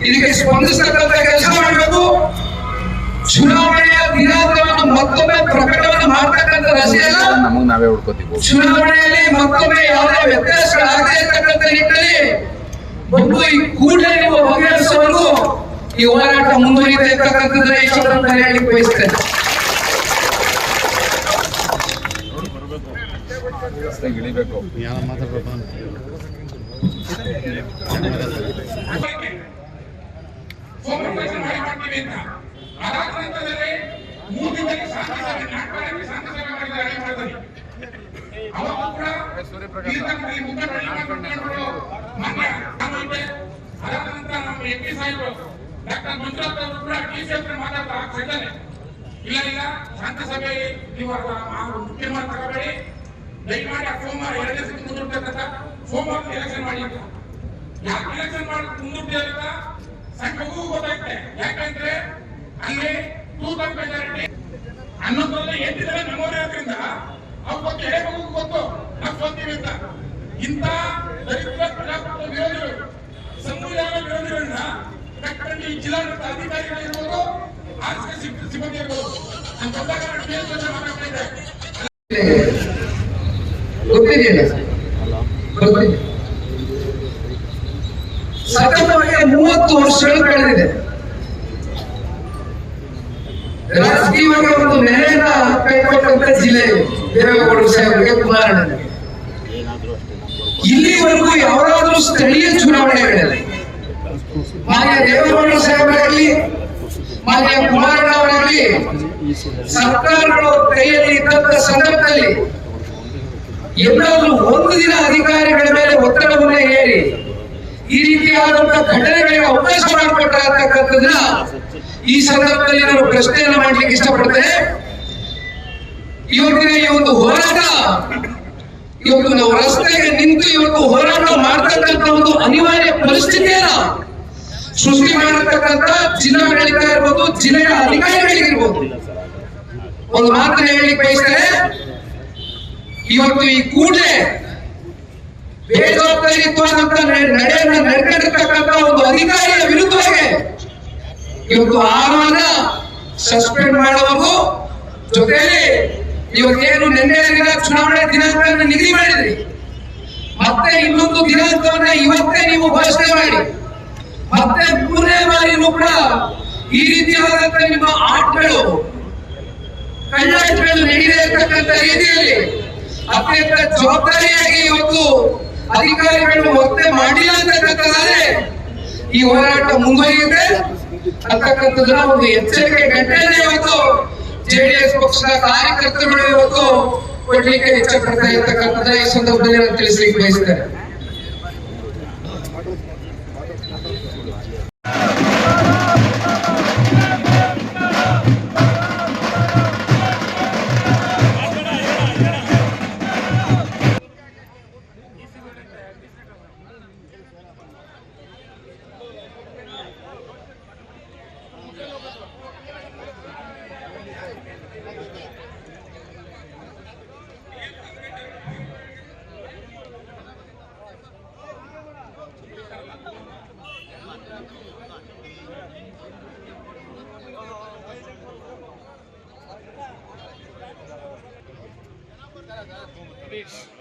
ಇದಕ್ಕೆ ಸ್ಪಂದಿಸತಕ್ಕಂಥ ಕೆಲಸ ಮಾಡಬೇಕು. ಚುನಾವಣೆಯ ದಿನಾಂಕವನ್ನು ಮತ್ತೊಮ್ಮೆ ಪ್ರಕಟವನ್ನು ಮಾಡತಕ್ಕಂಥ ರಸೆಯಲ್ಲ, ಚುನಾವಣೆಯಲ್ಲಿ ಮತ್ತೊಮ್ಮೆ ಯಾವುದೇ ವ್ಯತ್ಯಾಸಗಳಾಗದೇ ಇರತಕ್ಕಂಥ ನಿಟ್ಟಿನಲ್ಲಿ ಬಂದು ಈ ಕೂಡಲೇ ನೀವು ಬಗೆಹರಿಸುವವರೆಗೂ ಈ ಹೋರಾಟ ಮುಂದುವರಿತಾ ಇರ್ತಕ್ಕಂಥದ್ದನ್ನ ಈ ಸಂದರ್ಭದಲ್ಲಿ ಹೇಳಲಿಕ್ಕೆ ಬಯಸ್ತೇನೆ. ಇಳಿಬೇಕು ಡಾಕ್ಟರ್ ಮಂಜುನಾಥ್ ಅವರು ಕೂಡ ಟಿಸಿಎಫ್ ಮಾತಾಡ್ತಾರೆ. ಇಲ್ಲ ಇಲ್ಲ ಶಾಂತಿ ಸಭೆ ನೀವು ಮುಖ್ಯ ತಗೋಬೇಡಿ, ದಯಮಾಡಿ ಸೋಮವಾರ 2ನೇ ಸತಿ ಮುಂದೂಡ್ತಕ್ಕಂಥ ಸೋಮವಾರ ಎಲೆಕ್ಷನ್ ಮಾಡಿ ಅಂತ. ಯಾಕೆ ಎಲೆಕ್ಷನ್ ಮಾಡಿ ಮುಂದೂಡ್ತಿಲ್ಲ ಸಂಘಕ್ಕೂ ಗೊತ್ತಾಗ್ತದೆ. ಯಾಕಂದ್ರೆ ಅಲ್ಲಿ 2/3 ಮೆಜಾರಿಟಿ 11 ಜನ ಮೆಮೋರಿ ಇರೋದ್ರಿಂದ ಅವ್ರ ಬಗ್ಗೆ ಎಳೆ ಮಗು ಗೊತ್ತು ನಾವು ಸೋತೀವಿ ಅಂತ. ಇಂಥ ದರಿದ್ರ ಪ್ರಜಾಪ್ರಭುತ್ವ ವಿರೋಧಿಗಳು, ಸಂವಿಧಾನ ವಿರೋಧಿಗಳನ್ನ ಕಟ್ಟಂಡಿ ಈ ಜಿಲ್ಲಾಡಳಿತ ಅಧಿಕಾರಿಗಳಿರ್ಬೋದು, ಆರ್ಥಿಕ ಸಿಬ್ಬಂದಿ ಇರ್ಬೋದು, ನಮ್ಮ ಬಂದಾಗ ಮಾತಾಡ್ತಾ ಇದ್ದೆ. ಗೊತ್ತಿದೆಯಲ್ಲ, ಸತತವಾಗಿ 30 ವರ್ಷಗಳು ಕಳೆದಿದೆ. ರಾಜಕೀಯವಾಗಿ ಒಂದು ನೆಲೆಯನ್ನ ಕೈಕೊಟ್ಟಂತ ಜಿಲ್ಲೆ ದೇವೇಗೌಡರು ಸಾಹೇಬರಿಗೆ, ಕುಮಾರಣ್ಣನಿಗೆ. ಇಲ್ಲಿವರೆಗೂ ಯಾವಾದ್ರೂ ಸ್ಥಳೀಯ ಚುನಾವಣೆಗಳಲ್ಲಿ ಮಾನ್ಯ ದೇವೇಗೌಡರು ಸಾಹೇಬರಾಗಲಿ ಮಾನ್ಯ ಕುಮಾರಣ್ಣ ಅವರಾಗಲಿ ಸರ್ಕಾರಗಳು ಕೈಯಲ್ಲಿ ಇದ್ದಂತ ಸಂದರ್ಭದಲ್ಲಿ ಎಲ್ಲಾದ್ರೂ ಒಂದು ದಿನ ಅಧಿಕಾರಿಗಳ ಮೇಲೆ ಒತ್ತಡವನ್ನೇ ಹೇರಿ ಈ ರೀತಿಯಾದಂತಹ ಘಟನೆಗಳಿಗೆ ಅವಕಾಶ ಮಾಡಿಕೊಟ್ಟಿರತಕ್ಕಂಥದ್ದನ್ನ ಈ ಸಂದರ್ಭದಲ್ಲಿ ನಾನು ಪ್ರಶ್ನೆಯನ್ನು ಮಾಡ್ಲಿಕ್ಕೆ ಇಷ್ಟಪಡ್ತೇನೆ. ಇವತ್ತಿನ ಈ ಒಂದು ಹೋರಾಟ, ಇವತ್ತು ನಾವು ರಸ್ತೆಗೆ ನಿಂತು ಇವತ್ತು ಹೋರಾಟ ಮಾಡ್ತಕ್ಕಂಥ ಒಂದು ಅನಿವಾರ್ಯ ಪರಿಸ್ಥಿತಿಯನ್ನ ಸೃಷ್ಟಿ ಮಾಡಿರ್ತಕ್ಕಂಥ ಜಿಲ್ಲಾಡಳಿತ ಇರ್ಬೋದು, ಜಿಲ್ಲೆಯ ಅಧಿಕಾರಿಗಳಿಗಿರ್ಬೋದು, ಒಂದು ಮಾತನ್ನ ಹೇಳಲಿಕ್ಕೆ ಬಯಸ್ತೇನೆ. ಇವತ್ತು ಈ ಕೂಡಲೇ ಬೇಜವಾಬ್ದಾರಿತ್ವದಂತ ನಡೆಯನ್ನ ನಡ್ಕೊಂಡಿರ್ತಕ್ಕಂಥ ಒಂದು ಅಧಿಕಾರಿಯ ವಿರುದ್ಧವಾಗಿ ಇವತ್ತು ಆಹ್ವಾನ ಸಸ್ಪೆಂಡ್ ಮಾಡುವುದು ಜೊತೆಯಲ್ಲಿ ಇವತ್ತೇನು ನಿನ್ನೆ ಚುನಾವಣೆ ದಿನಾಂಕವನ್ನು ನಿಗದಿ ಮಾಡಿದ್ರಿ, ಮತ್ತೆ ಇನ್ನೊಂದು ದಿನಾಂಕವನ್ನ ಇವತ್ತೇ ನೀವು ಘೋಷಣೆ ಮಾಡಿ ಮತ್ತೆ 3ನೇ ಬಾರಿನೂ ಕೂಡ ಈ ರೀತಿಯಾದಂತ ನಿಮ್ಮ ಆಟಗಳು ಕಳ್ಳಾಟಗಳು ನಡೆಯದೇ ಇರತಕ್ಕಂಥ ರೀತಿಯಲ್ಲಿ ಅತ್ಯಂತ ಜವಾಬ್ದಾರಿಯಾಗಿ ಇವತ್ತು ಅಧಿಕಾರಿಗಳು ಒತ್ತೆ ಮಾಡಿಲ್ಲ ಅಂತಕ್ಕಂಥದ್ದಾದ್ರೆ ಈ ಹೋರಾಟ ಮುಂದುವರಿಯುತ್ತೆ ಅಂತಕ್ಕಂಥದ್ದನ್ನ ಒಂದು ಎಚ್ಚರಿಕೆ ಗಂಟೆನೇ ಇವತ್ತು ಜೆಡಿಎಸ್ ಪಕ್ಷದ ಕಾರ್ಯಕರ್ತರುಗಳು ಇವತ್ತು ಕೊಡ್ಲಿಕ್ಕೆ ಇಷ್ಟಪಡ್ತಾ ಇರ್ತಕ್ಕಂಥದ್ದನ್ನ ಈ ಸಂದರ್ಭದಲ್ಲಿ ನಾನು ತಿಳಿಸ್ಲಿಕ್ಕೆ ಬಯಸ್ತೇನೆ. Please.